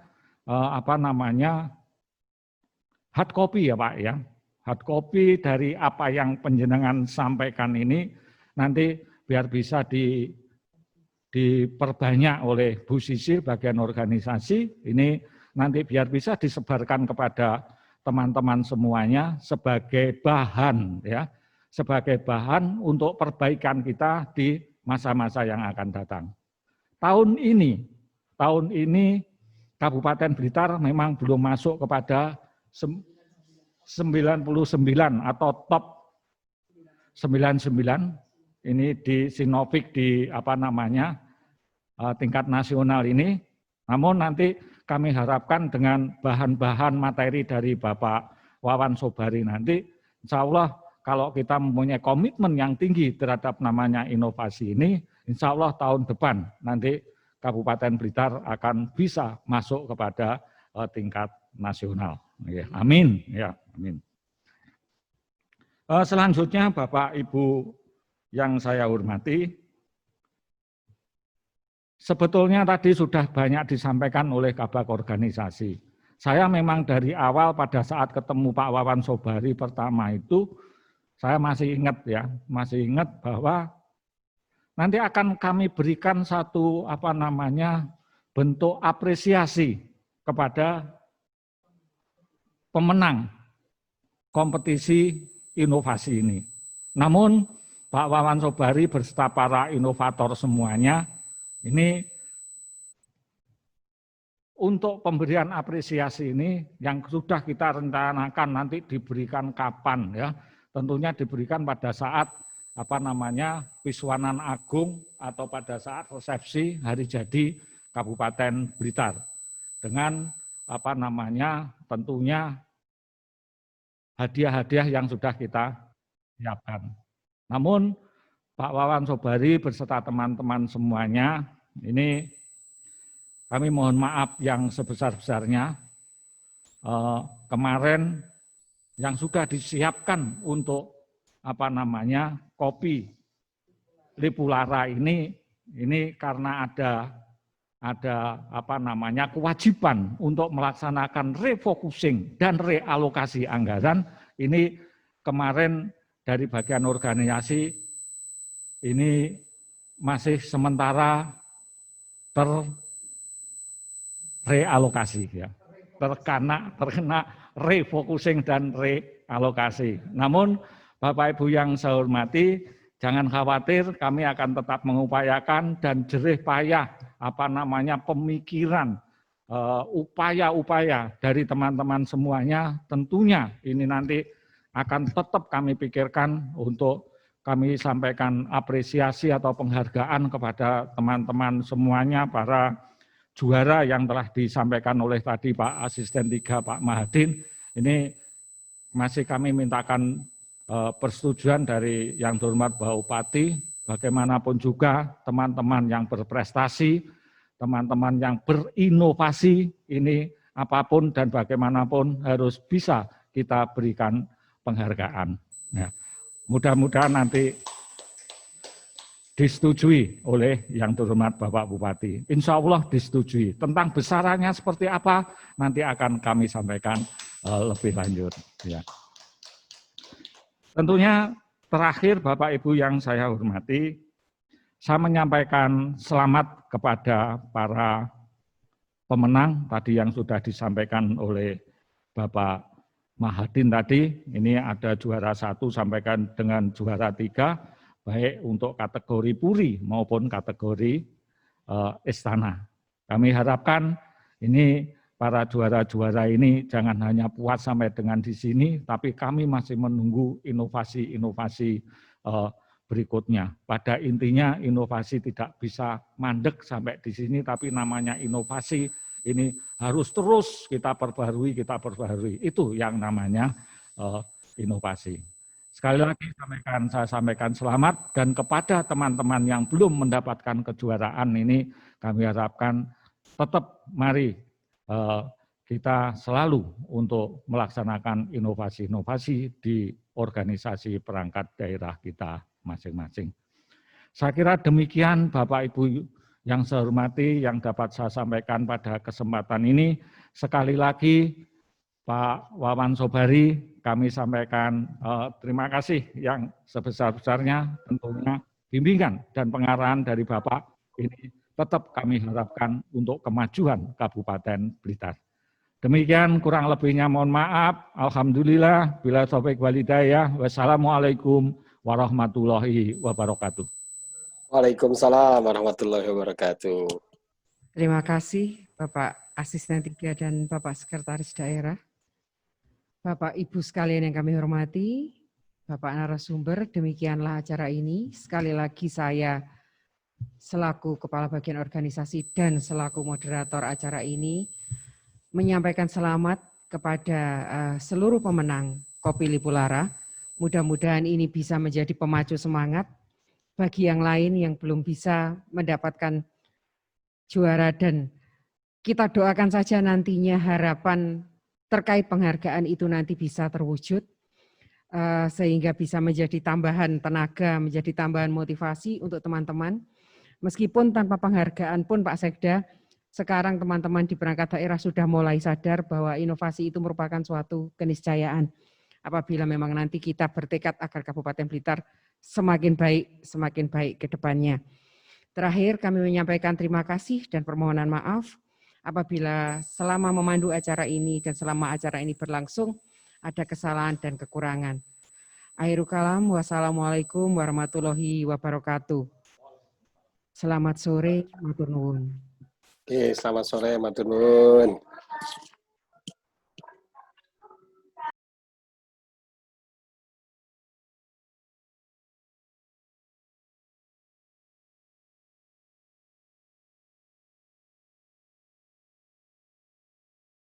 hard copy ya Pak ya, hard copy dari apa yang panjenengan sampaikan ini nanti biar bisa diperbanyak oleh Bu Sisil bagian organisasi ini nanti biar bisa disebarkan kepada teman-teman semuanya sebagai bahan ya, sebagai bahan untuk perbaikan kita di masa-masa yang akan datang. Tahun ini Kabupaten Blitar memang belum masuk kepada 99 atau top 99 ini di Sinopik di tingkat nasional ini. Namun nanti kami harapkan dengan bahan-bahan materi dari Bapak Wawan Sobari nanti, insya Allah kalau kita mempunyai komitmen yang tinggi terhadap namanya inovasi ini, insya Allah tahun depan nanti Kabupaten Blitar akan bisa masuk kepada tingkat nasional. Ya, amin. Ya, amin. Selanjutnya Bapak Ibu yang saya hormati, sebetulnya tadi sudah banyak disampaikan oleh Kabak Organisasi. Saya memang dari awal pada saat ketemu Pak Wawan Sobari pertama itu, saya masih ingat bahwa nanti akan kami berikan satu bentuk apresiasi kepada pemenang kompetisi inovasi ini. Namun Pak Wawan Sobari beserta para inovator semuanya ini untuk pemberian apresiasi ini yang sudah kita rencanakan nanti diberikan kapan ya. Tentunya diberikan pada saat Wiswanan Agung atau pada saat resepsi hari jadi Kabupaten Blitar. Dengan tentunya hadiah-hadiah yang sudah kita siapkan. Namun Pak Wawan Sobari beserta teman-teman semuanya, ini kami mohon maaf yang sebesar-besarnya. Kemarin yang sudah disiapkan untuk kopi Lipulara ini karena ada kewajiban untuk melaksanakan refocusing dan realokasi anggaran. Ini kemarin dari bagian organisasi ini masih sementara terrealokasi ya, terkena refocusing dan realokasi. Namun Bapak Ibu yang saya hormati, jangan khawatir, kami akan tetap mengupayakan dan jerih payah pemikiran, upaya-upaya dari teman-teman semuanya. Tentunya ini nanti akan tetap kami pikirkan untuk kami sampaikan apresiasi atau penghargaan kepada teman-teman semuanya, para juara yang telah disampaikan oleh tadi Pak Asisten 3 Pak Mahadin. Ini masih kami mintakan persetujuan dari yang terhormat Bapak Bupati, bagaimanapun juga teman-teman yang berprestasi, teman-teman yang berinovasi, ini apapun dan bagaimanapun harus bisa kita berikan penghargaan. Ya. Mudah-mudahan nanti disetujui oleh yang terhormat Bapak Bupati. Insya Allah disetujui. Tentang besarannya seperti apa, nanti akan kami sampaikan lebih lanjut. Ya. Tentunya terakhir Bapak Ibu yang saya hormati, saya menyampaikan selamat kepada para pemenang tadi yang sudah disampaikan oleh Bapak Mahadin tadi. Ini ada juara 1 sampaikan dengan juara 3, baik untuk kategori Puri maupun kategori Istana. Kami harapkan ini para juara-juara ini jangan hanya puas sampai dengan di sini, tapi kami masih menunggu inovasi-inovasi berikutnya. Pada intinya inovasi tidak bisa mandek sampai di sini, tapi namanya inovasi ini harus terus kita perbaharui. Itu yang namanya inovasi. Sekali lagi saya sampaikan selamat, dan kepada teman-teman yang belum mendapatkan kejuaraan ini kami harapkan tetap mari kita selalu untuk melaksanakan inovasi-inovasi di organisasi perangkat daerah kita masing-masing. Saya kira demikian Bapak Ibu yang saya hormati yang dapat saya sampaikan pada kesempatan ini. Sekali lagi Pak Wawan Sobari, kami sampaikan terima kasih yang sebesar-besarnya, tentunya bimbingan dan pengarahan dari Bapak ini tetap kami harapkan untuk kemajuan Kabupaten Blitar. Demikian kurang lebihnya mohon maaf. Alhamdulillah. Bila taufik wal hidayah. Wassalamualaikum warahmatullahi wabarakatuh. Waalaikumsalam warahmatullahi wabarakatuh. Terima kasih Bapak Asisten 3 dan Bapak Sekretaris Daerah. Bapak Ibu sekalian yang kami hormati, Bapak narasumber, demikianlah acara ini. Sekali lagi saya selaku Kepala Bagian Organisasi dan selaku moderator acara ini menyampaikan selamat kepada seluruh pemenang Kopi Lipulara. Mudah-mudahan ini bisa menjadi pemacu semangat bagi yang lain yang belum bisa mendapatkan juara, dan kita doakan saja nantinya harapan terkait penghargaan itu nanti bisa terwujud sehingga bisa menjadi tambahan tenaga, menjadi tambahan motivasi untuk teman-teman. Meskipun tanpa penghargaan pun Pak Sekda, sekarang teman-teman di perangkat daerah sudah mulai sadar bahwa inovasi itu merupakan suatu keniscayaan. Apabila memang nanti kita bertekad agar Kabupaten Blitar semakin baik ke depannya. Terakhir kami menyampaikan terima kasih dan permohonan maaf apabila selama memandu acara ini dan selama acara ini berlangsung ada kesalahan dan kekurangan. Akhirul kalam, wassalamualaikum warahmatullahi wabarakatuh. Selamat sore, matur nuwun. Oke, selamat sore, matur nuwun.